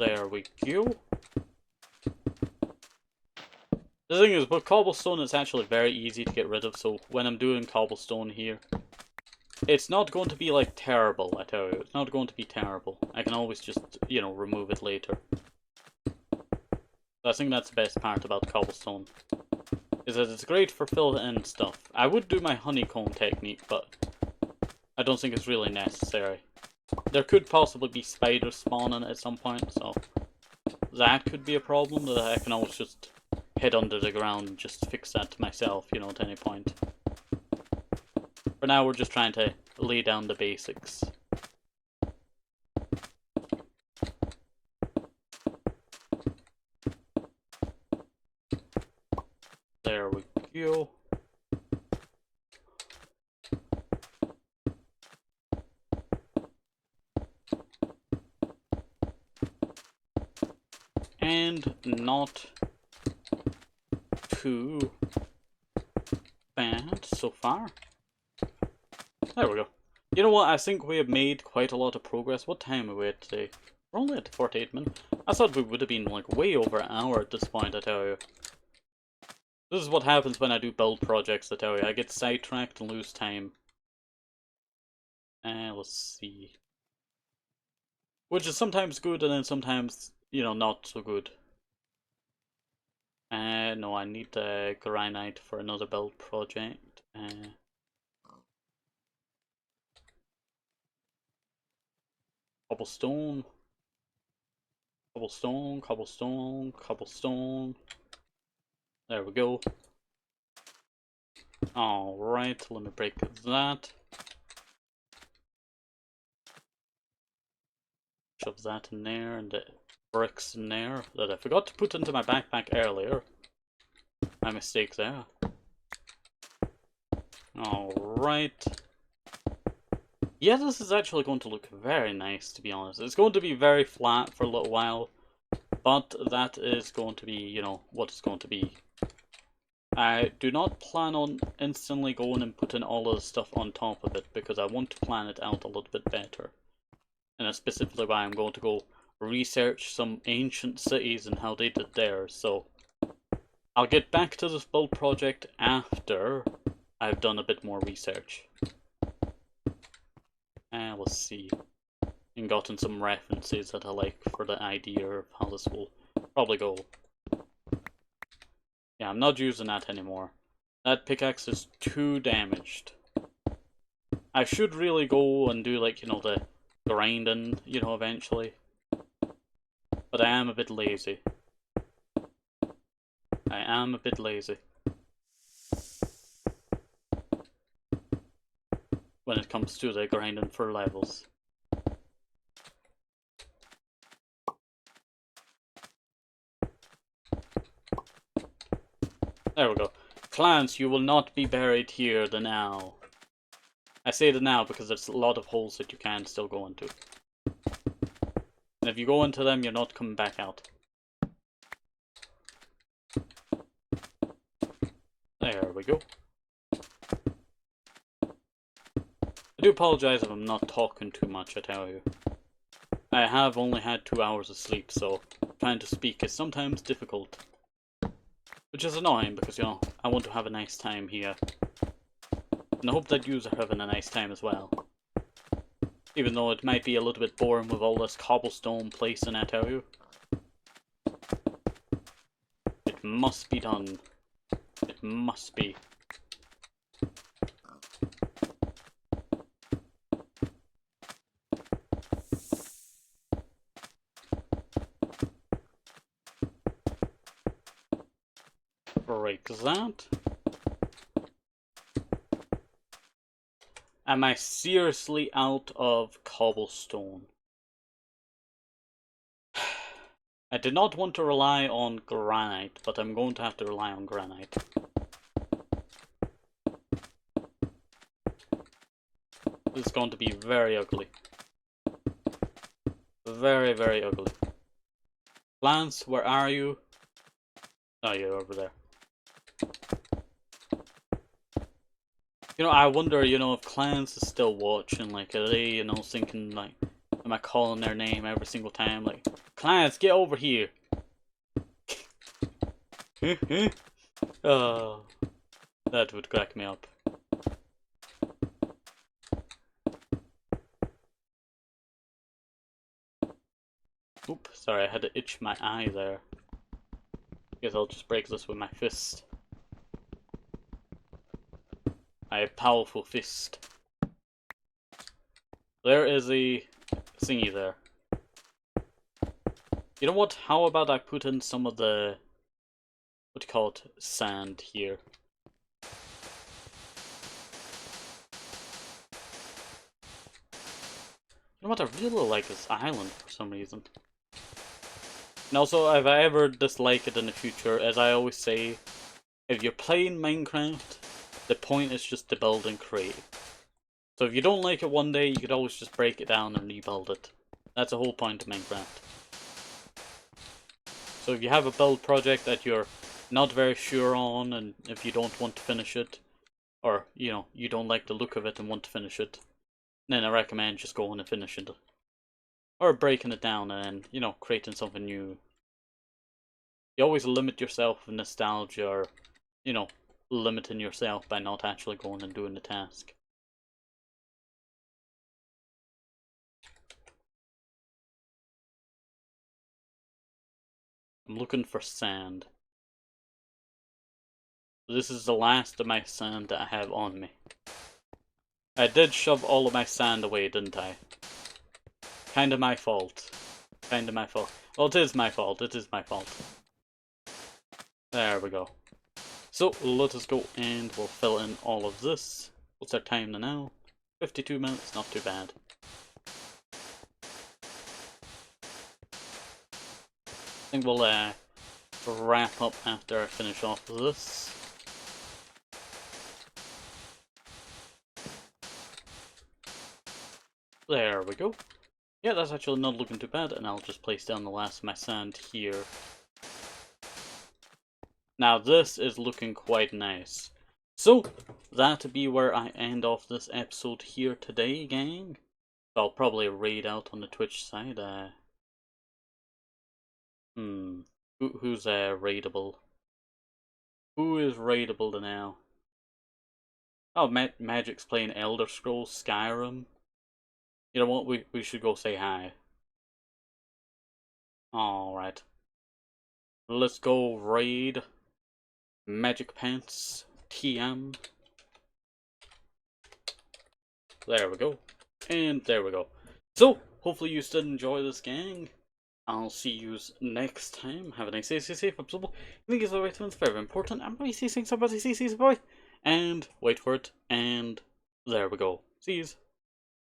There we go. The thing is, with cobblestone, it's actually very easy to get rid of, so when I'm doing cobblestone here, it's not going to be, like, terrible, I tell you. It's not going to be terrible. I can always just, you know, remove it later. So I think that's the best part about cobblestone. Is that it's great for fill-in stuff. I would do my honeycomb technique, but I don't think it's really necessary. There could possibly be spiders spawning at some point, so that could be a problem that I can always just head under the ground and just fix that myself, you know, at any point. For now, we're just trying to lay down the basics. There we go. And not too bad so far. There we go. You know what? I think we have made quite a lot of progress. What time are we at today? We're only at 48 minutes. I thought we would have been like way over an hour at this point, I tell you. This is what happens when I do build projects, I tell you. I get sidetracked and lose time. Let's see. Which is sometimes good and then sometimes, you know, not so good. No, I need granite for another build project. Cobblestone. Cobblestone, cobblestone, cobblestone. There we go. Alright, let me break that. Shove that in there and the bricks in there that I forgot to put into my backpack earlier. My mistake there. Alright. Yeah, this is actually going to look very nice, to be honest. It's going to be very flat for a little while, but that is going to be, you know, what it's going to be. I do not plan on instantly going and putting all of the stuff on top of it, because I want to plan it out a little bit better. And that's specifically why I'm going to go research some ancient cities and how they did theirs. So I'll get back to this build project after I've done a bit more research. Let's see. And gotten some references that I like for the idea of how this will probably go. Yeah, I'm not using that anymore. That pickaxe is too damaged. I should really go and do, like, you know, the grinding, you know, eventually. But I am a bit lazy. I am a bit lazy. When it comes to the grinding for levels. There we go. Clans, you will not be buried here the now. I say the now because there's a lot of holes that you can still go into. And if you go into them, you're not coming back out. There we go. I do apologize if I'm not talking too much, I tell you. I have only had 2 hours of sleep, so trying to speak is sometimes difficult. Which is annoying because, you know, I want to have a nice time here. And I hope that you are having a nice time as well. Even though it might be a little bit boring with all this cobblestone placing, I tell you. It must be done. It must be. Break that. Am I seriously out of cobblestone? I did not want to rely on granite, but I'm going to have to rely on granite. This is going to be very ugly. Very, very ugly. Lance, where are you? Oh, you're over there. You know, I wonder, you know, if Clans is still watching, like, are they, you know, thinking, like, Am I calling their name every single time? Like, clients, get over here. Oh, that would crack me up. Oop, sorry, I had to itch my eye there. Guess I'll just break this with my fist. My powerful fist. There is a thingy there. You know what? How about I put in some of the, what do you call it, sand here? You know what? I really like this island for some reason. And also, if I ever dislike it in the future, as I always say, if you're playing Minecraft, the point is just to build and create. So if you don't like it one day, you could always just break it down and rebuild it. That's the whole point of Minecraft. So if you have a build project that you're not very sure on, and if you don't want to finish it, or, you know, you don't like the look of it and want to finish it, then I recommend just going and finishing it. Or breaking it down and, you know, creating something new. You always limit yourself with nostalgia, or, you know, limiting yourself by not actually going and doing the task. I'm looking for sand. This is the last of my sand that I have on me. I did shove all of my sand away, didn't I? Kinda my fault. Kinda my fault. Well, it is my fault. It is my fault. There we go. So, let us go and we'll fill in all of this. What's our time now? 52 minutes, not too bad. I think we'll wrap up after I finish off this. There we go. Yeah, that's actually not looking too bad, and I'll just place down the last of my sand here. Now this is looking quite nice. So, that'll be where I end off this episode here today, gang. I'll probably raid out on the Twitch side. Who's raidable? Who is raidable now? Oh, Magic's playing Elder Scrolls Skyrim. You know what? We should go say hi. Alright. Let's go raid Magic Pants TM. There we go. And there we go. So, hopefully you still enjoy this, gang. I'll see you next time. Have a nice day, stay safe, absorb. I think it's the right one, it's very important. I'm going to say things about the CC's boy. And wait for it. And there we go. See yous.